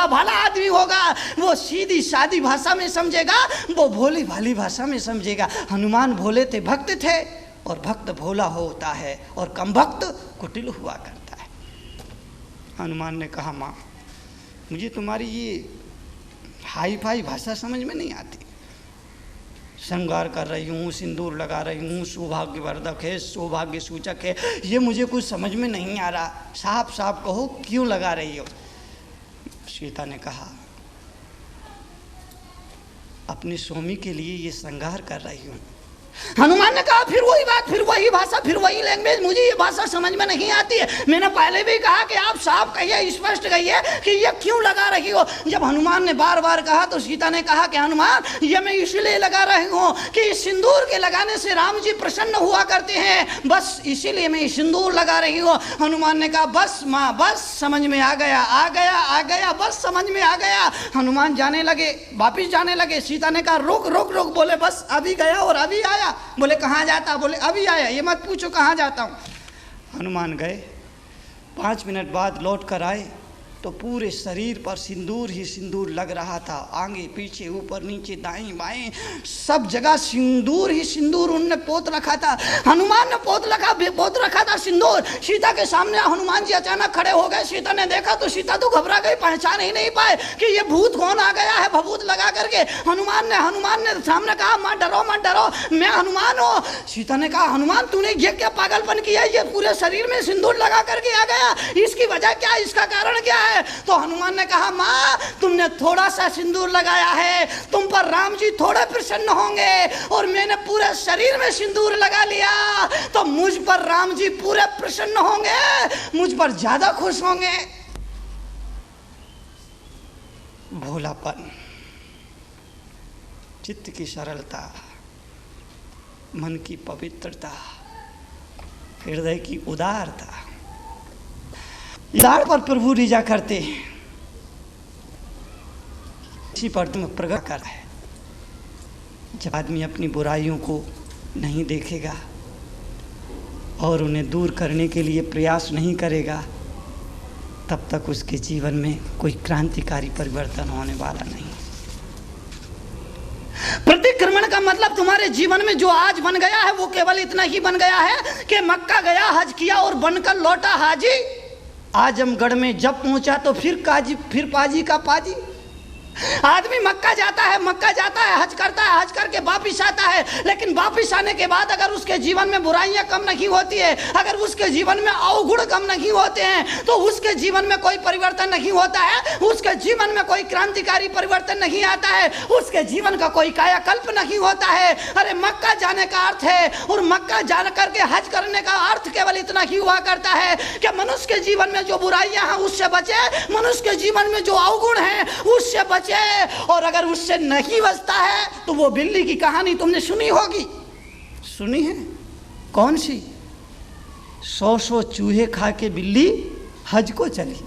होगा, भला आदमी होगा, वो सीधी सादी भाषा में समझेगा, वो भोली भाली भाषा में समझेगा। हनुमान भोले थे, भक्त थे, और भक्त भोला होता है और कम भक्त कुटिल हुआ करता है। हनुमान ने कहा, माँ मुझे तुम्हारी ये हाई फाई भाषा समझ में नहीं आती। श्रृंगार कर रही हूँ, सिंदूर लगा रही हूँ, सौभाग्यवर्धक है, सौभाग्य सूचक है, ये मुझे कुछ समझ में नहीं आ रहा, साफ साफ कहो क्यों लगा रही हो। सीता ने कहा, अपनी स्वामी के लिए ये श्रृंगार कर रही हूँ। हनुमान ने कहा, फिर वही बात, फिर वही भाषा, फिर वही लैंग्वेज, मुझे ये भाषा समझ में नहीं आती है। मैंने पहले भी कहा कि आप साफ कहिए, स्पष्ट कहिए कि ये क्यों लगा रही हो। जब हनुमान ने बार बार कहा तो सीता ने कहा कि हनुमान, ये मैं इसलिए लगा रही हूँ कि सिंदूर के लगाने से राम जी प्रसन्न हुआ करते हैं, बस इसीलिए मैं सिंदूर लगा रही हूँ। हनुमान ने कहा, बस माँ बस, समझ में आ गया, आ गया, आ गया, बस समझ में आ गया। हनुमान जाने लगे, वापिस जाने लगे। सीता ने कहा, रुक रुक रुक। बोले, बस अभी गया और अभी आया। बोले, कहाँ जाता? बोले, अभी आया, ये मत पूछो कहाँ जाता हूँ। हनुमान गए, 5 मिनट बाद लौट कर आए तो पूरे शरीर पर सिंदूर ही सिंदूर लग रहा था। आगे पीछे, ऊपर नीचे, दाएं बाएं, सब जगह सिंदूर ही सिंदूर उनने पोत रखा था। हनुमान ने पोत रखा था सिंदूर। सीता के सामने हनुमान जी अचानक खड़े हो गए। सीता ने देखा तो सीता तो घबरा गई, पहचान ही नहीं पाए कि ये भूत कौन आ गया है भभूत लगा करके। हनुमान ने सामने कहा, मत डरो मत डरो, मैं हनुमान हूँ। सीता ने कहा, हनुमान तूने ये क्या पागलपन किया, ये पूरे शरीर में सिंदूर लगा करके आ गया, इसकी वजह क्या, इसका कारण क्या है? तो हनुमान ने कहा, माँ तुमने थोड़ा सा सिंदूर लगाया है, तुम पर राम जी थोड़े प्रसन्न होंगे, और मैंने पूरे शरीर में सिंदूर लगा लिया तो मुझ पर राम जी पूरे प्रसन्न होंगे, मुझ पर ज्यादा खुश होंगे। भोलापन, चित्त की सरलता, मन की पवित्रता, हृदय की उदारता, लाड़ पर प्रभु रिजा करते हैं, इसी पर तुम प्रकट कर है। जब आदमी अपनी बुराइयों को नहीं देखेगा और उन्हें दूर करने के लिए प्रयास नहीं करेगा, तब तक उसके जीवन में कोई क्रांतिकारी परिवर्तन होने वाला नहीं। प्रतिक्रमण का मतलब तुम्हारे जीवन में जो आज बन गया है वो केवल इतना ही बन गया है कि मक्का गया, हज किया और बनकर लौटा हाजी। आजमगढ़ में जब पहुंचा तो फिर पाजी का पाजी। आदमी मक्का जाता है, हज करता है, हज करके वापिस आता है, लेकिन वापिस आने के बाद अगर उसके जीवन में बुराइयां कम नहीं होती है, अगर उसके जीवन में अवगुण कम नहीं होते हैं, तो उसके जीवन में कोई परिवर्तन नहीं होता है, उसके जीवन में कोई क्रांतिकारी परिवर्तन नहीं आता है, उसके जीवन का कोई कायाकल्प नहीं होता है। अरे मक्का जाने का अर्थ है, और मक्का जा करके हज करने का अर्थ केवल इतना ही हुआ करता है कि मनुष्य के जीवन में जो बुराइयां हैं उससे बचे, मनुष्य के जीवन में जो अवगुण हैं उससे बचे। और अगर उससे नहीं बचता है तो वो बिल्ली की कहानी तुमने सुनी होगी, सुनी है? कौन सी? 100 चूहे खा के बिल्ली हज को चली।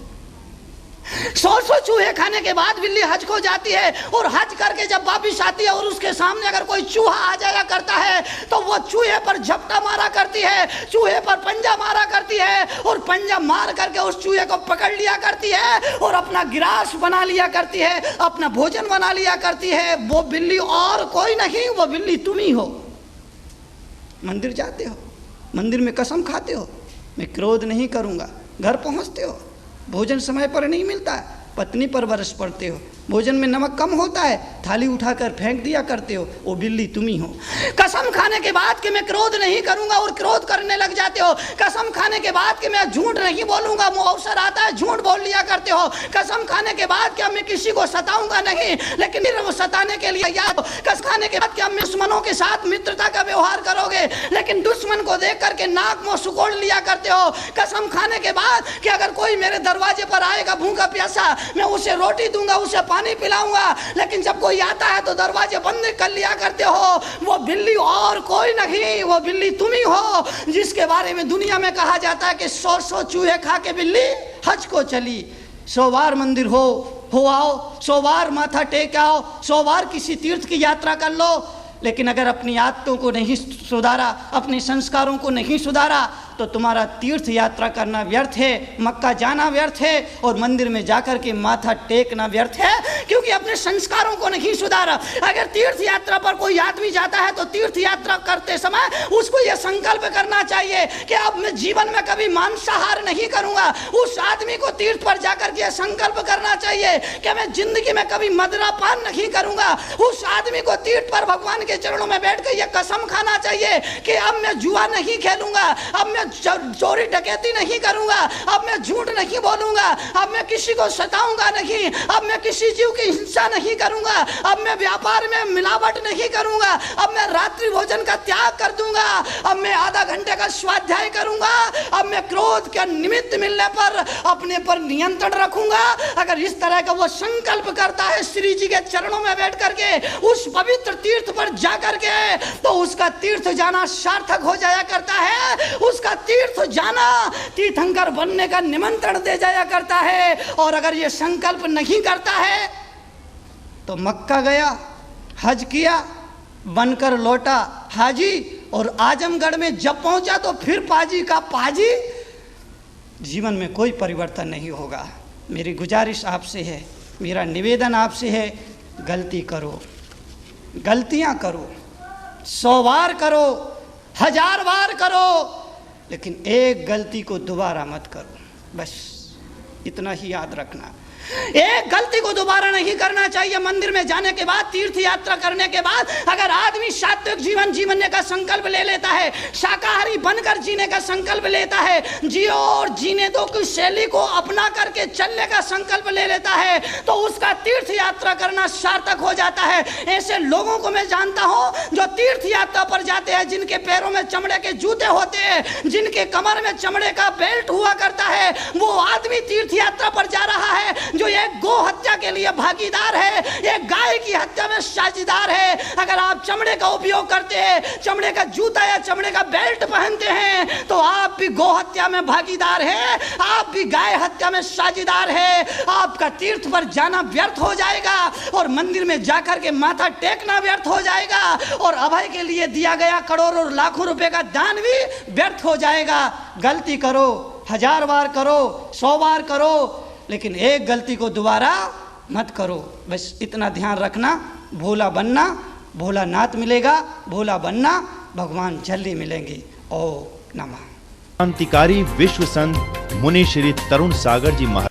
100 चूहे खाने के बाद बिल्ली हज को जाती है, और हज करके जब वापिस आती है और उसके सामने अगर कोई चूहा आ जाया करता है तो वो चूहे पर झपटा मारा करती है, चूहे पर पंजा मारा करती है, और पंजा मार करके उस चूहे को पकड़ लिया करती है और अपना गिरास बना लिया करती है, अपना भोजन बना लिया करती है। वो बिल्ली और कोई नहीं, वो बिल्ली तुम ही हो। मंदिर जाते हो, मंदिर में कसम खाते हो, मैं क्रोध नहीं करूंगा, घर पहुंचते हो, भोजन समय पर नहीं मिलता है, पत्नी पर बरस पड़ते हो, भोजन में नमक कम होता है, थाली उठाकर फेंक दिया करते हो, वो बिल्ली तुम ही हो। कसम खाने के बाद कि मैं क्रोध नहीं करूंगा और क्रोध करने लग जाते हो। कसम खाने के बाद कि मैं झूठ नहीं बोलूंगा, वो अवसर आता है झूठ बोल लिया करते हो। कसम खाने के बाद कि मैं किसी को सताऊंगा नहीं, लेकिन वो सताने के लिए याद। कसम खाने के बाद कि हम दुश्मनों के साथ मित्रता का व्यवहार करोगे, लेकिन दुश्मन को देख करके नाक मुंह सुकोड़ लिया करते हो। कसम खाने के बाद कि अगर कोई मेरे दरवाजे पर आएगा भूखा प्यासा, मैं उसे रोटी दूंगा, उसे पानी पिलाऊंगा, लेकिन जब कोई आता है तो दरवाजे बंद कर लिया करते हो। वो बिल्ली और कोई नहीं, वो बिल्ली तुम ही हो, जिसके बारे में दुनिया में कहा जाता है कि 100 चूहे खा के बिल्ली हज को चली। 100 बार मंदिर हो आओ, 100 बार माथा टेक आओ, 100 बार किसी तीर्थ की यात्रा कर लो, लेकिन अगर अपनी आदतों को नहीं सुधारा, अपने संस्कारों को नहीं सुधारा, तो तुम्हारा तीर्थ यात्रा करना व्यर्थ है, मक्का जाना व्यर्थ है और मंदिर में जाकर के माथा टेकना व्यर्थ है, क्योंकि अपने संस्कारों को नहीं सुधारा। अगर तीर्थ यात्रा पर कोई आदमी जाता है तो तीर्थ यात्रा करते समय उसको यह संकल्प करना चाहिए कि अब मैं जीवन में कभी मांसाहार नहीं करूंगा। उस आदमी को तीर्थ पर जाकर के संकल्प करना चाहिए कि मैं जिंदगी में कभी मदिरापान नहीं करूंगा। उस आदमी को तीर्थ पर भगवान के चरणों में बैठ कर यह कसम खाना चाहिए कि अब मैं जुआ नहीं खेलूंगा, अब मैं चोरी डकैती नहीं करूंगा, अब मैं झूठ नहीं बोलूंगा, अब मैं किसी को सताऊंगा नहीं, अब मैं किसी जीव की हिंसा नहीं करूंगा, अब मैं व्यापार में मिलावट नहीं करूंगा, अब मैं रात्रि भोजन का त्याग कर दूंगा, अब मैं आधा घंटे का स्वाध्याय करूंगा, अब मैं क्रोध का निमित्त मिलने पर अपने पर नियंत्रण रखूंगा। अगर इस तरह का वो संकल्प करता है श्री जी के चरणों में बैठ करके उस पवित्र तीर्थ पर जा करके, तो उसका तीर्थ जाना सार्थक हो जाया करता है। उसका तीर्थ जाना तीर्थंकर बनने का निमंत्रण दे जाया करता है। और अगर ये संकल्प नहीं करता है तो मक्का गया, हज किया, बनकर लौटा हाजी, और आजमगढ़ में जब पहुंचा तो फिर पाजी का पाजी। जीवन में कोई परिवर्तन नहीं होगा। मेरी गुजारिश आपसे है, मेरा निवेदन आपसे है, गलती करो, गलतियां करो, 100 बार करो, 1000 बार करो, लेकिन एक गलती को दोबारा मत करो। बस इतना ही याद रखना। एक गलती को दोबारा नहीं करना चाहिए। मंदिर में जाने के बाद, तीर्थ यात्रा करने के बाद अगर आदमी सात्विक जीवन जीने का संकल्प ले लेता है, शाकाहारी बनकर जीने का संकल्प लेता है, जियो और जीने दो की शैली को अपना करके चलने का संकल्प ले लेता है, तो उसका तीर्थ यात्रा करना सार्थक हो जाता है। ऐसे लोगों को मैं जानता हूं जो तीर्थ यात्रा पर जाते हैं, जिनके पैरों में चमड़े के जूते होते हैं, जिनके कमर में चमड़े का बेल्ट हुआ करता है, वो आदमी तीर्थ यात्रा पर जा रहा है जो एक गो हत्या के लिए भागीदार है, एक गाय की हत्या में साझीदार है। अगर आप चमड़े का उपयोग करते हैं, चमड़े का जूता या चमड़े का बेल्ट पहनते हैं, तो आप भी गो हत्या में भागीदार है, आप भी गाय हत्या में साझीदार है। आपका तीर्थ पर जाना व्यर्थ हो जाएगा और मंदिर में जाकर के माथा टेकना व्यर्थ हो जाएगा और अभय के लिए दिया गया करोड़ों और लाखों रुपए का दान भी व्यर्थ हो जाएगा। गलती करो, 1000 बार करो, 100 बार करो, लेकिन एक गलती को दोबारा मत करो। बस इतना ध्यान रखना। भोला बनना, भोलानाथ मिलेगा, भोला बनना, भगवान जल्दी मिलेंगे। ओम नमः। क्रांतिकारी विश्व संत मुनि श्री तरुण सागर जी महाराज